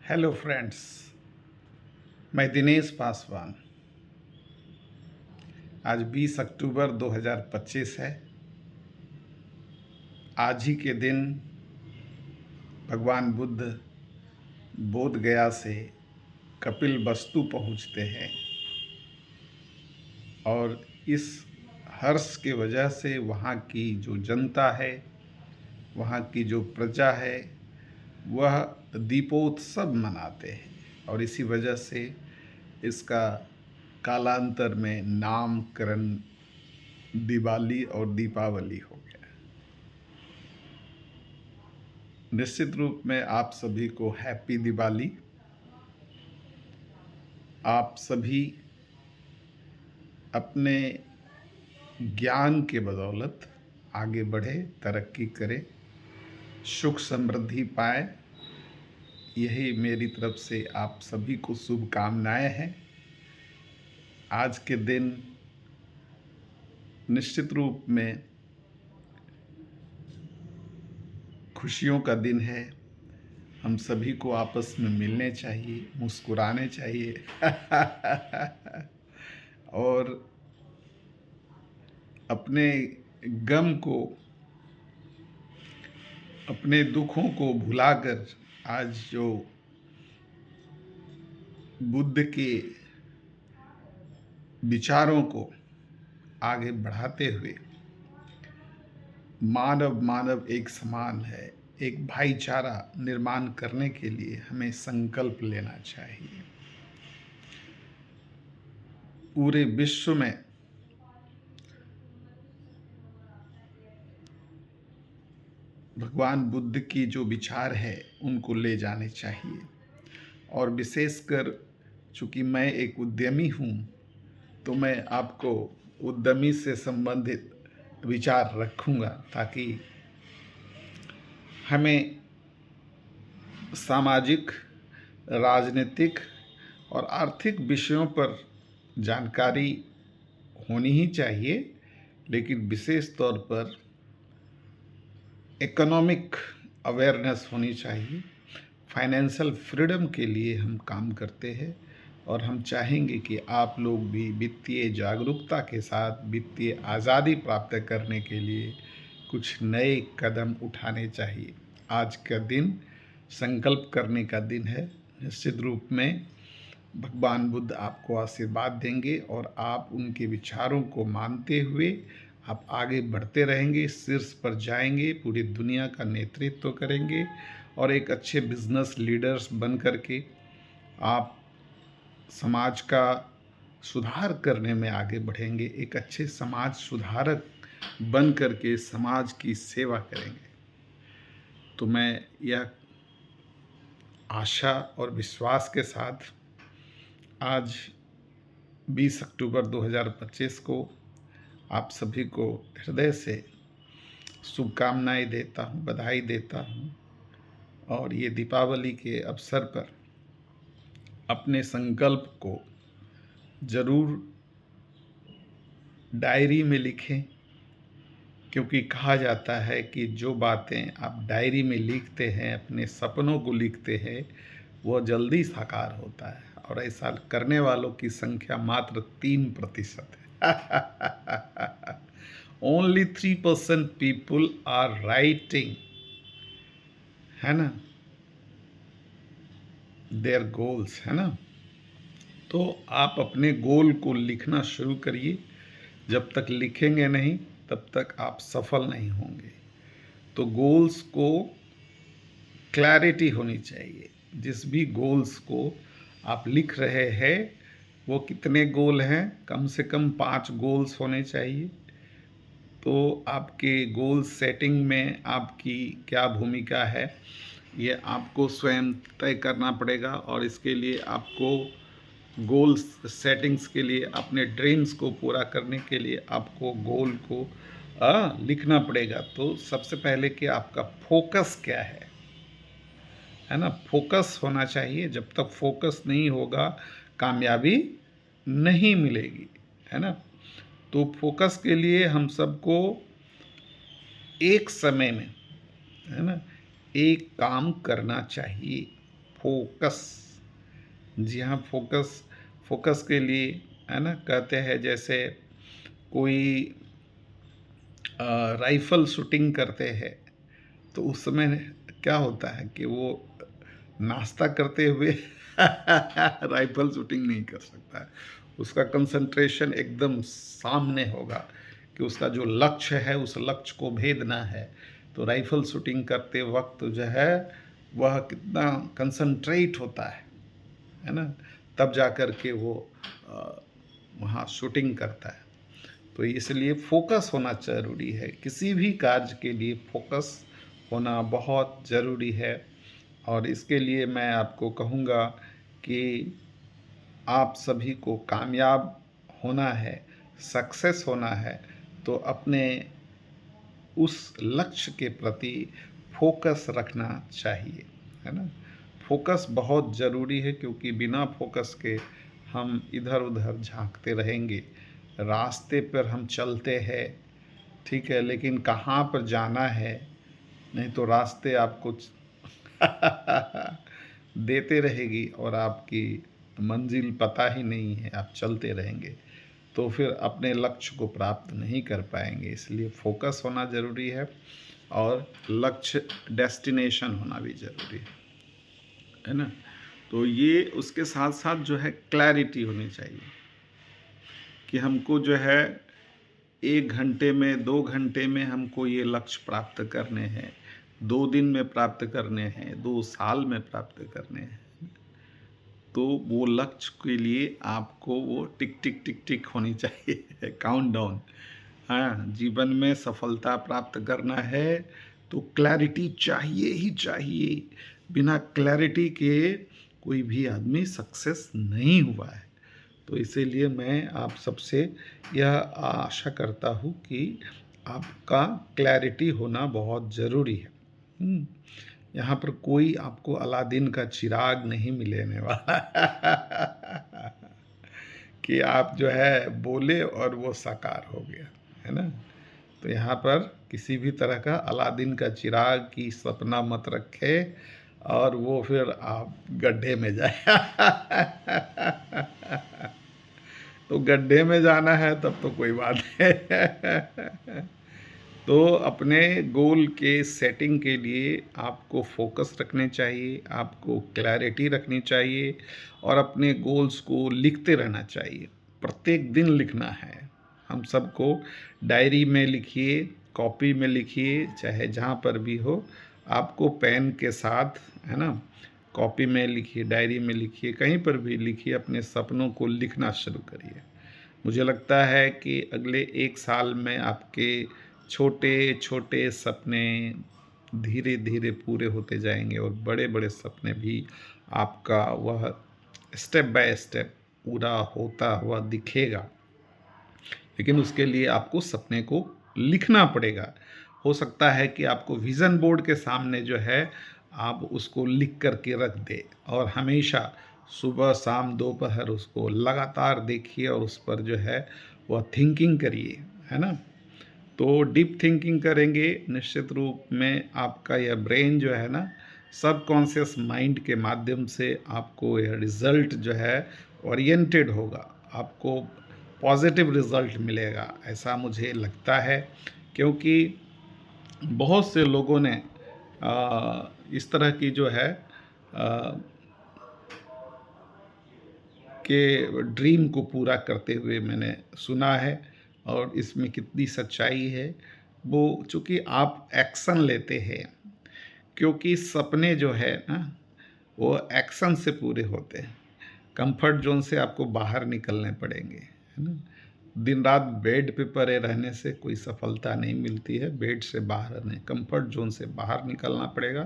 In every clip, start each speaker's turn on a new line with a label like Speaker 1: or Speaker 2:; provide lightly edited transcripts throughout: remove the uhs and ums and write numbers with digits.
Speaker 1: Hello friends, मैं दिनेश पासवान। आज 20 अक्टूबर 2025 है। आज ही के दिन भगवान बुद्ध बोध गया से कपिल वस्तु पहुँचते हैं और इस हर्ष के वजह से वहाँ की जो जनता है, वहाँ की जो प्रजा है, वह दीपोत्सव मनाते हैं और इसी वजह से इसका कालांतर में नामकरण दिवाली और दीपावली हो गया। निश्चित रूप में आप सभी को हैप्पी दिवाली। आप सभी अपने ज्ञान के बदौलत आगे बढ़े, तरक्की करें, सुख समृद्धि पाए, यही मेरी तरफ से आप सभी को शुभकामनाएं हैं। आज के दिन निश्चित रूप में खुशियों का दिन है। हम सभी को आपस में मिलने चाहिए, मुस्कुराने चाहिए और अपने गम को, अपने दुखों को भुलाकर आज जो बुद्ध के विचारों को आगे बढ़ाते हुए मानव एक समान है, एक भाईचारा निर्माण करने के लिए हमें संकल्प लेना चाहिए। पूरे विश्व में भगवान बुद्ध की जो विचार है उनको ले जाने चाहिए और विशेषकर चूँकि मैं एक उद्यमी हूँ तो मैं आपको उद्यमी से संबंधित विचार रखूँगा ताकि हमें सामाजिक, राजनीतिक और आर्थिक विषयों पर जानकारी होनी ही चाहिए, लेकिन विशेष तौर पर इकोनॉमिक अवेयरनेस होनी चाहिए। फाइनेंशियल फ्रीडम के लिए हम काम करते हैं और हम चाहेंगे कि आप लोग भी वित्तीय जागरूकता के साथ वित्तीय आज़ादी प्राप्त करने के लिए कुछ नए कदम उठाने चाहिए। आज का दिन संकल्प करने का दिन है। निश्चित रूप में भगवान बुद्ध आपको आशीर्वाद देंगे और आप उनके विचारों को मानते हुए आप आगे बढ़ते रहेंगे, शीर्ष पर जाएंगे, पूरी दुनिया का नेतृत्व करेंगे और एक अच्छे बिजनेस लीडर्स बन करके आप समाज का सुधार करने में आगे बढ़ेंगे, एक अच्छे समाज सुधारक बन करके समाज की सेवा करेंगे। तो मैं यह आशा और विश्वास के साथ आज 20 अक्टूबर 2025 को आप सभी को हृदय से शुभकामनाएं देता हूँ, बधाई देता हूँ और ये दीपावली के अवसर पर अपने संकल्प को ज़रूर डायरी में लिखें, क्योंकि कहा जाता है कि जो बातें आप डायरी में लिखते हैं, अपने सपनों को लिखते हैं, वो जल्दी साकार होता है और ऐसा करने वालों की संख्या मात्र 3% है। ओनली 3% पीपुल आर राइटिंग, है ना, देयर गोल्स, है ना। तो आप अपने गोल को लिखना शुरू करिए। जब तक लिखेंगे नहीं तब तक आप सफल नहीं होंगे। तो गोल्स को क्लैरिटी होनी चाहिए। जिस भी गोल्स को आप लिख रहे हैं वो कितने गोल हैं, कम से कम 5 गोल्स होने चाहिए। तो आपके गोल सेटिंग में आपकी क्या भूमिका है ये आपको स्वयं तय करना पड़ेगा और इसके लिए आपको गोल सेटिंग्स के लिए, अपने ड्रीम्स को पूरा करने के लिए आपको गोल को लिखना पड़ेगा। तो सबसे पहले कि आपका फोकस क्या है ना, फोकस होना चाहिए। जब तक फोकस नहीं होगा कामयाबी नहीं मिलेगी, है ना। तो फोकस के लिए हम सबको एक समय में, है ना, एक काम करना चाहिए। फोकस। जी हाँ, फोकस। फोकस के लिए है ना, कहते हैं जैसे कोई राइफ़ल शूटिंग करते हैं, तो उस समय क्या होता है कि वो नाश्ता करते हुए राइफ़ल शूटिंग नहीं कर सकता है। उसका कंसंट्रेशन एकदम सामने होगा कि उसका जो लक्ष्य है, उस लक्ष्य को भेदना है। तो राइफ़ल शूटिंग करते वक़्त जो है, वह कितना कंसंट्रेट होता है ना? तब जा कर के वो अ, वहाँ शूटिंग करता है। तो इसलिए फ़ोकस होना ज़रूरी है। किसी भी कार्य के लिए फ़ोकस होना बहुत ज़रूरी है, और इसके लिए मैं आपको कहूँगा कि आप सभी को कामयाब होना है, सक्सेस होना है, तो अपने उस लक्ष्य के प्रति फ़ोकस रखना चाहिए, है ना? फ़ोकस बहुत ज़रूरी है, क्योंकि बिना फ़ोकस के हम इधर-उधर झाँकते रहेंगे। रास्ते पर हम चलते हैं, ठीक है, लेकिन कहाँ पर जाना है, नहीं तो रास्ते आपको देते रहेगी और आपकी मंज़िल पता ही नहीं है, आप चलते रहेंगे। तो फिर अपने लक्ष्य को प्राप्त नहीं कर पाएँगे, इसलिए फ़ोकस होना ज़रूरी है, और लक्ष्य डेस्टिनेशन होना भी ज़रूरी है ना? तो ये उसके साथ-साथ जो है क्लैरिटी होनी चाहिए कि हमको जो है 1 घंटे में, 2 घंटे में हमको ये लक्ष्य प्राप्त करने हैं, 2 दिन में प्राप्त करने हैं, 2 साल में प्राप्त करने हैं। तो वो लक्ष्य के लिए आपको वो टिक, टिक, टिक, टिक होनी चाहिए काउंटडाउन। हाँ, जीवन में सफलता प्राप्त करना है, तो क्लैरिटी चाहिए ही चाहिए। बिना क्लैरिटी के कोई भी आदमी सक्सेस नहीं हुआ है। तो इसीलिए मैं आप सबसे यह आशा करता हूँ कि आपका क्लैरिटी होना बहुत ज़रूरी है। यहाँ पर कोई आपको अलादीन का चिराग नहीं मिलने वाला कि आप जो है बोले और वो साकार हो गया, है ना? तो यहाँ पर किसी भी तरह का अलादीन का चिराग की सपना मत रखें, और वो फिर आप गड्ढे में जाए। तो गड्ढे में जाना है तब तो कोई बात नहीं। तो अपने गोल के सेटिंग के लिए आपको फोकस रखने चाहिए, आपको क्लैरिटी रखनी चाहिए, और अपने गोल्स को लिखते रहना चाहिए। प्रत्येक दिन लिखना है। हम सबको डायरी में लिखिए, कॉपी में लिखिए, चाहे जहाँ पर भी हो, आपको पेन के साथ, है ना, कॉपी में लिखिए, डायरी में लिखिए, कहीं पर भी लिखिए, अपने सपनों को लिखना शुरू करिए। मुझे लगता है कि अगले 1 साल में आपके छोटे-छोटे सपने धीरे-धीरे पूरे होते जाएँगे, और बड़े-बड़े सपने भी आपका वह स्टेप बाय स्टेप पूरा होता हुआ दिखेगा। लेकिन उसके लिए आपको सपने को लिखना पड़ेगा। हो सकता है कि आपको विज़न बोर्ड के सामने जो है, आप उसको लिख कर के रख दें, और हमेशा सुबह, शाम, दोपहर उसको लगातार देखिए, और उस पर जो है वह थिंकिंग करिए, है ना? तो डीप थिंकिंग करेंगे, निश्चित रूप में आपका यह ब्रेन जो है ना, सबकॉन्शियस माइंड के माध्यम से आपको यह रिज़ल्ट जो है ओरिएंटेड होगा, आपको पॉजिटिव रिज़ल्ट मिलेगा, ऐसा मुझे लगता है। क्योंकि बहुत से लोगों ने इस तरह की जो है के ड्रीम को पूरा करते हुए मैंने सुना है, और इसमें कितनी सच्चाई है, वो चूँकि आप एक्शन लेते हैं, क्योंकि सपने जो है ना, वो एक्शन से पूरे होते हैं। कंफर्ट ज़ोन से आपको बाहर निकलने पड़ेंगे, है ना? दिन-रात बेड पे पड़े रहने से कोई सफलता नहीं मिलती है, बेड से बाहर रहने, कंफर्ट ज़ोन से बाहर निकलना पड़ेगा,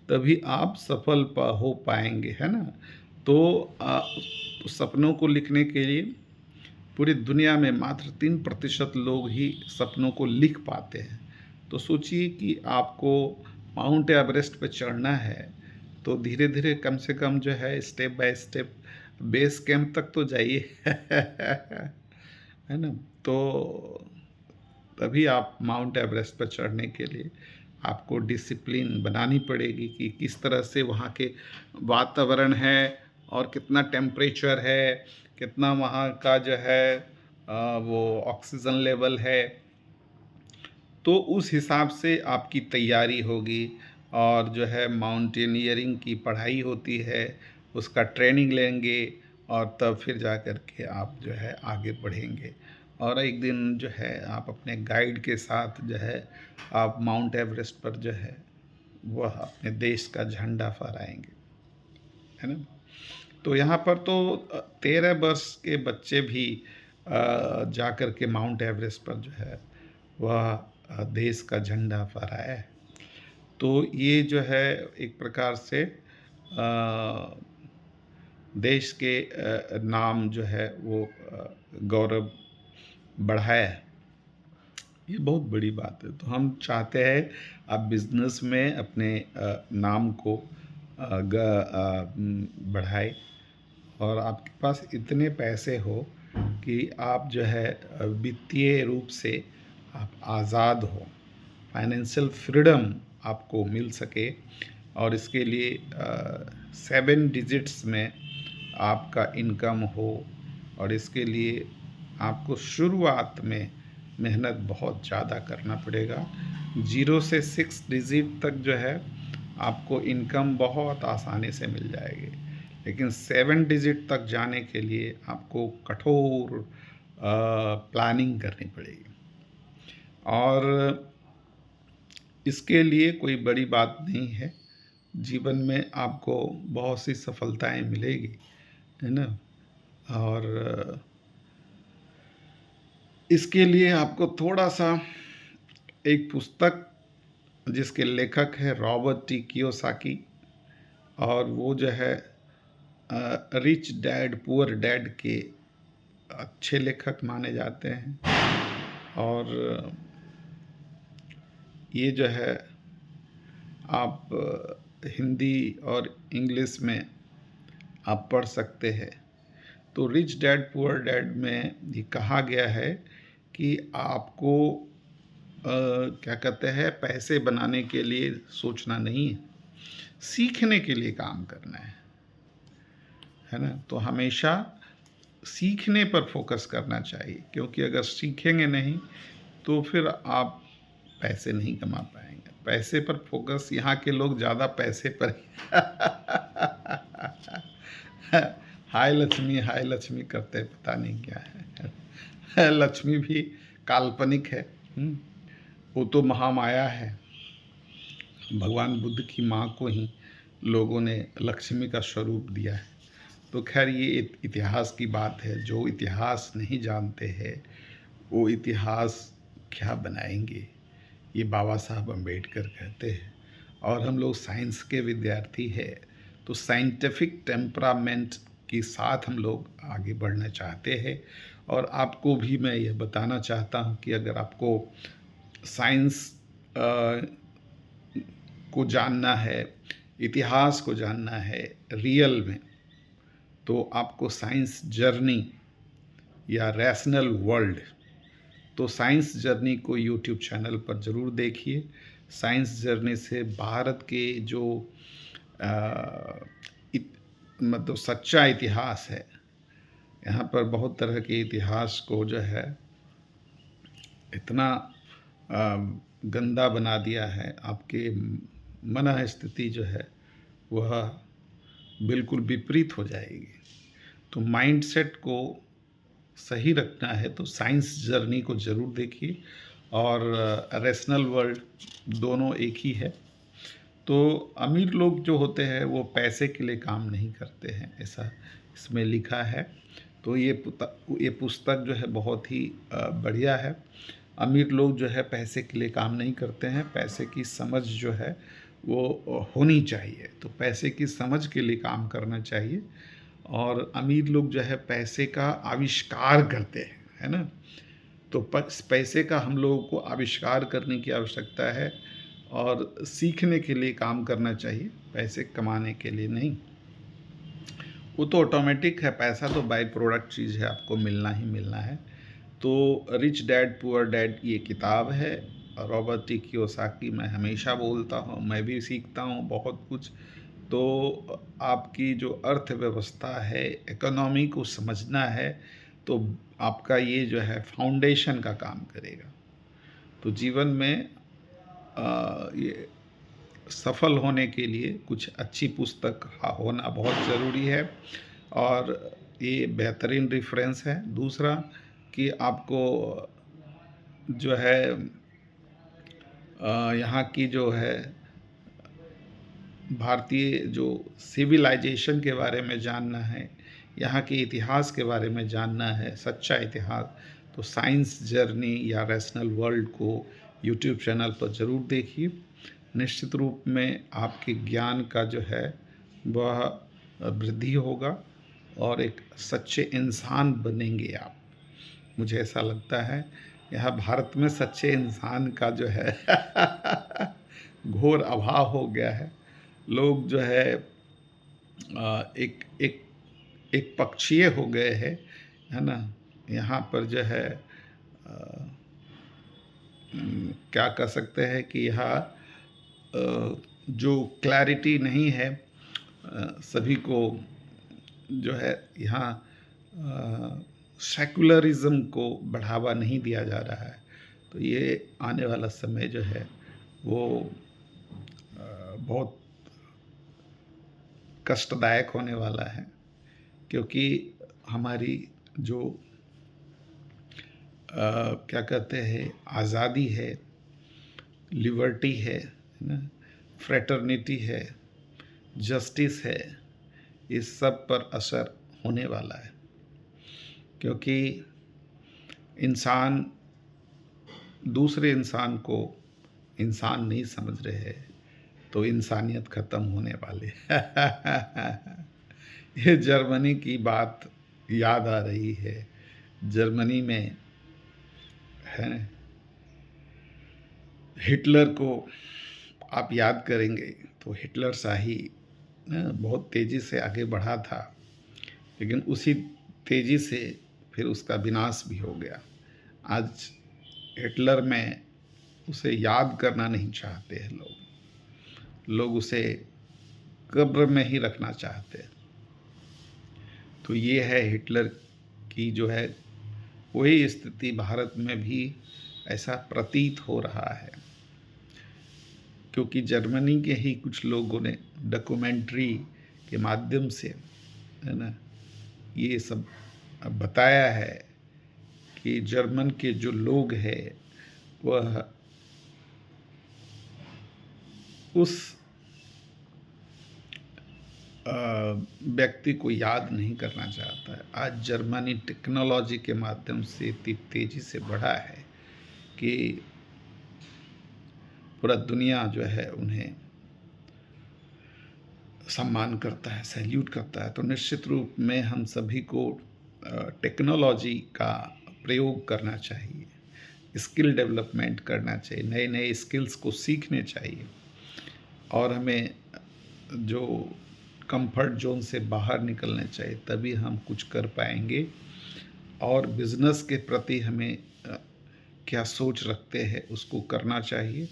Speaker 1: तभी आप सफल हो पाएँगे, है ना? तो सपनों को लिखने के लिए पूरी दुनिया में मात्र 3% लोग ही सपनों को लिख पाते हैं। तो सोचिए कि आपको माउंट एवरेस्ट पे चढ़ना है, तो धीरे-धीरे कम से कम जो है step by step base camp तक तो जाइए। है ना? तो तभी आप माउंट एवरेस्ट पर चढ़ने के लिए आपको डिसिप्लिन बनानी पड़ेगी कि किस तरह से वहाँ के वातावरण है और कितना टेम्परेचर है, कितना वहाँ का जो है वो ऑक्सीजन लेवल है। तो उस हिसाब से आपकी तैयारी होगी और जो है माउंटेनियरिंग की पढ़ाई होती है, उसका ट्रेनिंग लेंगे और तब फिर जा कर के आप जो है आगे बढ़ेंगे और एक दिन जो है आप अपने गाइड के साथ जो है आप माउंट एवरेस्ट पर जो है वह अपने देश का झंडा फहराएंगे, है ना। तो यहाँ पर तो 13 वर्ष के बच्चे भी जा कर के माउंट एवरेस्ट पर जो है वह देश का झंडा फहराया है। तो ये जो है एक प्रकार से देश के नाम जो है वो गौरव बढ़ाया है। ये बहुत बड़ी बात है। तो हम चाहते हैं आप बिज़नेस में अपने नाम को बढ़ाए और आपके पास इतने पैसे हो कि आप जो है वित्तीय रूप से आप आज़ाद हो, फाइनेंशियल फ्रीडम आपको मिल सके और इसके लिए 7 डिजिट्स में आपका इनकम हो और इसके लिए आपको शुरुआत में मेहनत बहुत ज़्यादा करना पड़ेगा। 0 से 6 डिजिट तक जो है आपको इनकम बहुत आसानी से मिल जाएगी, लेकिन 7 डिजिट तक जाने के लिए आपको कठोर प्लानिंग करनी पड़ेगी और इसके लिए कोई बड़ी बात नहीं है। जीवन में आपको बहुत सी सफलताएं मिलेगी, है ना। और इसके लिए आपको थोड़ा सा एक पुस्तक जिसके लेखक है रॉबर्ट टी कियोसाकी और वो जो है रिच डैड पुअर डैड के अच्छे लेखक माने जाते हैं और ये जो है आप हिंदी और इंग्लिश में आप पढ़ सकते हैं। तो रिच डैड पुअर डैड में ये कहा गया है कि आपको क्या कहते हैं पैसे बनाने के लिए सोचना नहीं है, सीखने के लिए काम करना है ना। तो हमेशा सीखने पर फोकस करना चाहिए, क्योंकि अगर सीखेंगे नहीं तो फिर आप पैसे नहीं कमा पाएंगे। पैसे पर फोकस, यहाँ के लोग ज़्यादा पैसे पर हाय लक्ष्मी करते पता नहीं क्या है। लक्ष्मी भी काल्पनिक है, वो तो महामाया है। भगवान बुद्ध की माँ को ही लोगों ने लक्ष्मी का स्वरूप दिया है। तो खैर ये इतिहास की बात है। जो इतिहास नहीं जानते हैं वो इतिहास क्या बनाएंगे, ये बाबा साहब अम्बेडकर कहते हैं। और हम लोग साइंस के विद्यार्थी हैं तो साइंटिफिक टेम्परामेंट के साथ हम लोग आगे बढ़ना चाहते हैं। और आपको भी मैं ये बताना चाहता हूँ कि अगर आपको साइंस को जानना है, इतिहास को जानना है रियल में, तो आपको साइंस जर्नी या रैशनल वर्ल्ड, तो साइंस जर्नी को यूट्यूब चैनल पर ज़रूर देखिए। साइंस जर्नी से भारत के जो मतलब सच्चा इतिहास है, यहाँ पर बहुत तरह के इतिहास को जो है इतना गंदा बना दिया है, आपके मन स्थिति जो है वह बिल्कुल विपरीत हो जाएगी। तो माइंडसेट को सही रखना है तो साइंस जर्नी को ज़रूर देखिए और रैशनल वर्ल्ड, दोनों एक ही है। तो अमीर लोग जो होते हैं वो पैसे के लिए काम नहीं करते हैं, ऐसा इसमें लिखा है। तो ये पुस्तक जो है बहुत ही बढ़िया है। अमीर लोग जो है पैसे के लिए काम नहीं करते हैं, पैसे की समझ जो है वो होनी चाहिए। तो पैसे की समझ के लिए काम करना चाहिए। और अमीर लोग जो है पैसे का आविष्कार करते हैं, है ना। तो पैसे का हम लोगों को आविष्कार करने की आवश्यकता है और सीखने के लिए काम करना चाहिए, पैसे कमाने के लिए नहीं। वो तो ऑटोमेटिक है, पैसा तो बाय प्रोडक्ट चीज़ है, आपको मिलना ही मिलना है। तो रिच डैड पुअर डैड ये किताब है रॉबर्ट टी कियोसाकी मैं हमेशा बोलता हूँ, मैं भी सीखता हूँ बहुत कुछ। तो आपकी जो अर्थव्यवस्था है, इकोनॉमी को समझना है, तो आपका ये जो है फाउंडेशन का काम करेगा। तो जीवन में ये सफल होने के लिए कुछ अच्छी पुस्तक होना बहुत ज़रूरी है, और ये बेहतरीन रेफ़रेंस है। दूसरा कि आपको जो है यहाँ की जो है भारतीय जो सिविलाइजेशन के बारे में जानना है, यहाँ के इतिहास के बारे में जानना है, सच्चा इतिहास, तो साइंस जर्नी या रैशनल वर्ल्ड को यूट्यूब चैनल पर ज़रूर देखिए। निश्चित रूप में आपके ज्ञान का जो है वह वृद्धि होगा और एक सच्चे इंसान बनेंगे आप। मुझे ऐसा लगता है यहाँ भारत में सच्चे इंसान का जो है घोर अभाव हो गया है। लोग जो है एक एक एक पक्षीय हो गए हैं, है ना? यहाँ पर जो है क्या कह सकते हैं कि यहाँ जो क्लैरिटी नहीं है, सभी को जो है यहाँ सेकुलरिज़्म को बढ़ावा नहीं दिया जा रहा है। तो ये आने वाला समय जो है वो बहुत कष्टदायक होने वाला है, क्योंकि हमारी जो क्या कहते हैं आज़ादी है, लिबर्टी है ना, फ्रेटर्निटी है, जस्टिस है, इस सब पर असर होने वाला है, क्योंकि इंसान दूसरे इंसान को इंसान नहीं समझ रहे हैं, तो इंसानियत ख़त्म होने वाली है। ये जर्मनी की बात याद आ रही है। जर्मनी में है हिटलर को आप याद करेंगे तो हिटलर शाही बहुत तेज़ी से आगे बढ़ा था, लेकिन उसी तेज़ी से फिर उसका विनाश भी हो गया। आज हिटलर में उसे याद करना नहीं चाहते हैं लोग उसे कब्र में ही रखना चाहते हैं। तो ये है हिटलर की जो है वही स्थिति भारत में भी ऐसा प्रतीत हो रहा है, क्योंकि जर्मनी के ही कुछ लोगों ने डॉक्यूमेंट्री के माध्यम से, है ना, ये सब बताया है कि जर्मन के जो लोग हैं वह उस व्यक्ति को याद नहीं करना चाहता है। आज जर्मनी टेक्नोलॉजी के माध्यम से इतनी तेज़ी से बढ़ा है कि पूरा दुनिया जो है उन्हें सम्मान करता है, सैल्यूट करता है। तो निश्चित रूप में हम सभी को टेक्नोलॉजी का प्रयोग करना चाहिए, स्किल डेवलपमेंट करना चाहिए, नए नए स्किल्स को सीखने चाहिए, और हमें जो कंफर्ट जोन से बाहर निकलना चाहिए, तभी हम कुछ कर पाएंगे। और बिज़नेस के प्रति हमें क्या सोच रखते हैं उसको करना चाहिए,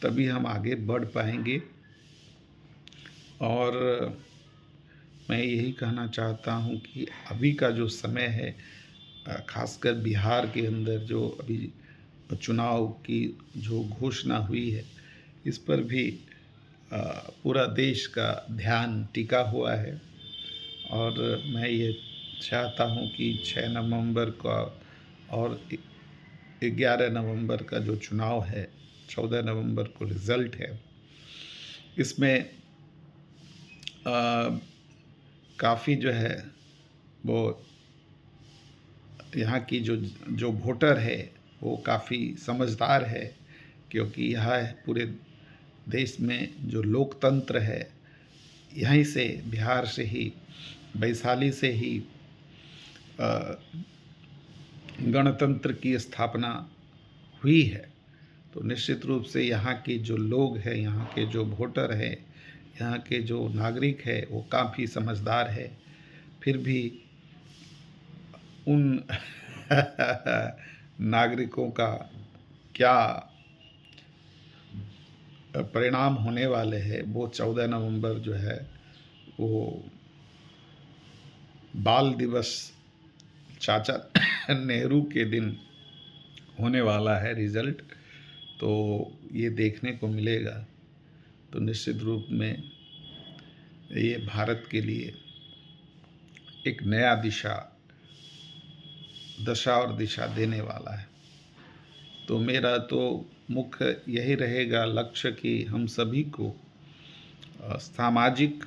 Speaker 1: तभी हम आगे बढ़ पाएंगे। और मैं यही कहना चाहता हूँ कि अभी का जो समय है, खासकर बिहार के अंदर जो अभी चुनाव की जो घोषणा हुई है, इस पर भी पूरा देश का ध्यान टिका हुआ है। और मैं ये चाहता हूँ कि 6 नवंबर का और 11 नवंबर का जो चुनाव है, 14 नवंबर को रिज़ल्ट है, इसमें काफ़ी जो है वो यहाँ की जो वोटर है वो काफ़ी समझदार है, क्योंकि यहाँ पूरे देश में जो लोकतंत्र है यहीं से, बिहार से ही, वैशाली से ही गणतंत्र की स्थापना हुई है। तो निश्चित रूप से यहाँ के जो लोग हैं, यहाँ के जो वोटर हैं, यहाँ के जो नागरिक है वो काफ़ी समझदार है। फिर भी उन नागरिकों का क्या परिणाम होने वाले हैं वो 14 नवंबर जो है वो बाल दिवस चाचा नेहरू के दिन होने वाला है रिज़ल्ट। तो ये देखने को मिलेगा। तो निश्चित रूप में ये भारत के लिए एक नया दशा और दिशा देने वाला है। तो मेरा तो मुख्य यही रहेगा लक्ष्य कि हम सभी को सामाजिक